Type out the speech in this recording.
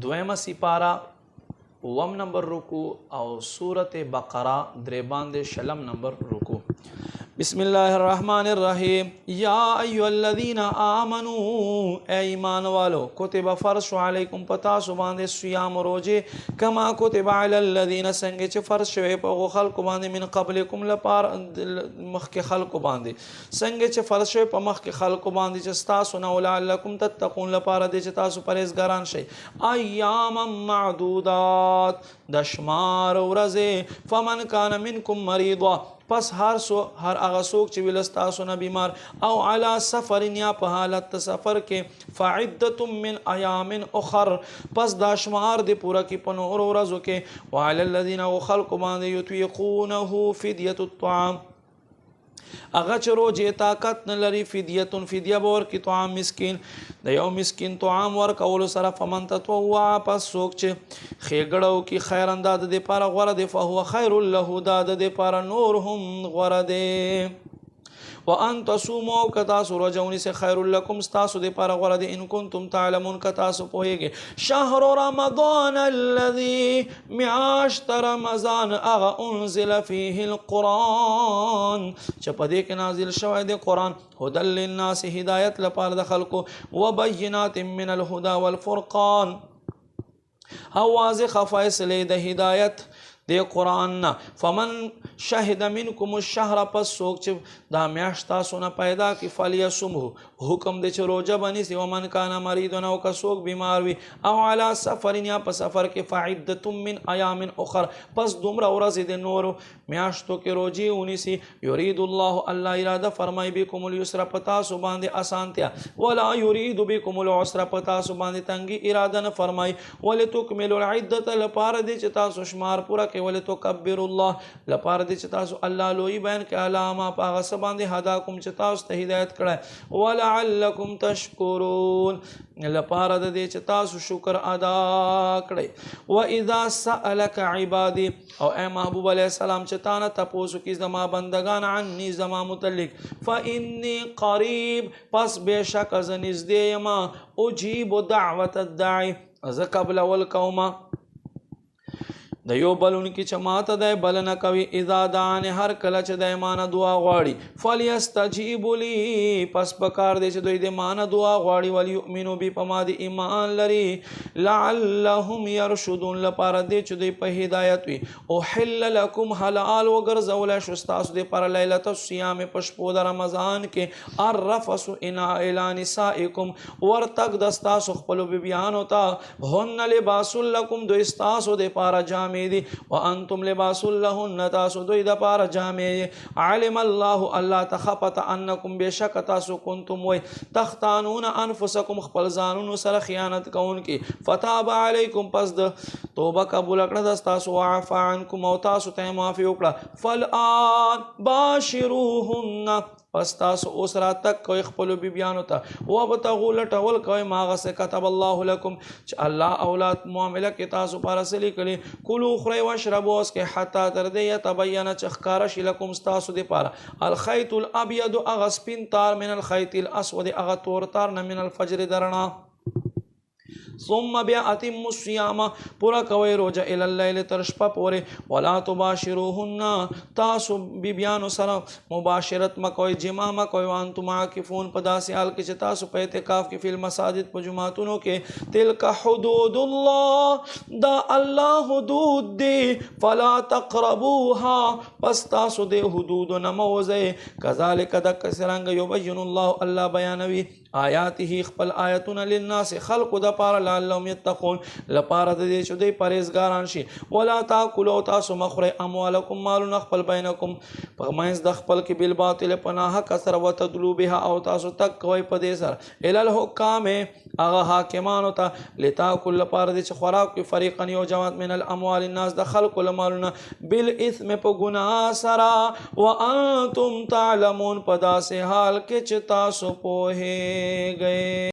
دویمه سپاره اوم نمبر رکو او سورت بقره درې باندې شلم نمبر رکو. بسم الله الرحمن الرحیم. یا ایها الذین آمنوا ای ایمان والو کتب فرض علیکم پتا سو باندې صیام روزه کما کتب علی الذین څنګه چې فرض شوی په خلق باندې من قبلکم لپاره مخک خلق باندې څنګه چې فرض شوی په مخک خلق باندې چې تاسو نه لعلکم تتقون لپاره دې چې تاسو پرهیزګاران شئ. ایام معدودات د شمار ورځې فمن کان منکم مریضا پس هر هغه څوک چې ویل ستاسو نه بیمار او علی سفر یا په حالت سفر کې فعدة من ایام اخر پس دا شمار دی پورا کې په نور ورځو کې وعلى الذين خلق باندې یطيقونه فدیه الطعام اغه چې روزه طاقت نه لري فدیه بور کی طعام مسکین د یو مسکین طعام ور کول سره فمن تطوع پس څوک چې خېګړو کی خیر انداز د پاره غوړه دی فهو خیر له داد د پاره نور هم غوړه دی. وان تصوموا کتا سورجونی سے خیر لکم استاسو دی پاره غوړه دی ان کنتم تعلمون کتا سو پوهیږي. شهر رمضان الذي معاشت رمضان اغه انزل فيه القران چې په دې کې نازل شوی دی قران هدى للناس هدایت لپاره د خلکو وبینات من الهدى والفرقان او واضح فیصله د هدایت دی قرآن نا. فمن شهد منکم الشهر پس څوک چې دا میاشت تاسو نه پیدا کی فلیصمه حکم دی چې روزه بنیسي. ومن کان مریض او که څوک بیمار وي او علی سفر یا په سفر کې فعدة من ایام اخر پس دومره ورځې د نور میاشتو کې روزي ونیسي. یرید الله الله اراده فرمای بكم اليسر پتا سو باندې اسانتیا ولا یرید بكم العسر پتا سو باندې تنګي اراده نه فرمای. ولتکملوا العده لپاره دی چې تاسو شمار پورا ولتكبر الله لپاره دې چې تاسو الله لوی بیان کې علامه پاغه سباندې هداکم چې تاسو ته هدایت کړه ولعلکم تشکرون لپاره دې چې تاسو شکر ادا کړئ. واذا سالك عبادي او اے محبوب علیہ السلام چې تانه تاسو کې زما بندگان عني زما متعلق فاني قریب پس بشک از نږدې یم اجيب دعوت الداعي از قبل والقوم د یو بلون کی چماته د بلنه کوي اذا دان هر کله چې د ایمان دعا غواړي فلیستجیب لی پس پکار دې چې دوی د ایمان دعا غواړي ول یؤمنو بی پما د ایمان لري لعلهم يرشدون لپاره دې چې دوی په هدایت وي. او حل لكم حلال وګرځول شو تاسو د پر ليله الصيام پشپو د رمضان کې الرفس الى نسائكم ورتق دستاسو خپل بیان ہوتا هن لباس لكم دوی تاسو د پر جامې دي وانتم لباس لهن تاسو دوی د پاره جامې. علم الله الله تخفت انکم بشک تاسو کنتم وای تختانون انفسکم خپل ځانونو سره خیانت کوون کی فتاب علیکم پس د توبه قبول کړه د تاسو وعفا عنکم او تاسو ته معافی وکړه. فالآن باشروهن پس تاسو اوس را تک کوئی خپل بیانو ته وابتغوا لټول کوي ماغه سے كتب الله لكم چې الله اولاد معامله کې تاسو پر اصلي کړي کلوا خوري واشربوا اس کې حتا تر دې يتبين چخکار شي لكم تاسو دې پاره الخيط الابيض اغسپین تار من الخيط الاسود اغ تور تار من الفجر درنا. ثم بیا اتم الصيام پورا کوي روزه ال الليل تر شپه پورې ولا تباشروهن تاسو بیبیانو سره مباشرت مکوئ جما مکوئ وانتم عاکفون په داسې حال کې چې تاسو په اعتکاف کې فل مساجد په جمعاتونو کې تلک حدود الله دا الله حدود دی فلا تقربوها پس تاسو د حدود نه موځئ. کذالک د کسرنګ یبین الله الله بیانوي آیاته خپل آیاتونه للناس خلق د پاره لعلهم يتقون لپاره د دې چې دوی پرهیزګاران شي. ولا تاكلوا تاسو مخورئ اموالکم مالونه خپل بینکم په منځ د خپل کې بالباطل پناه کسر وتدلوا بها او تاسو تک کوي په دې سره ال الحکام هغه حاکمانو ته لتاکل لپاره د چې خوراک کې فریقا یو جماعت من الاموال الناس د خلق مالونه بالاثم په ګناه سره وانتم تعلمون په داسې حال کې چې تاسو پوهیږئ.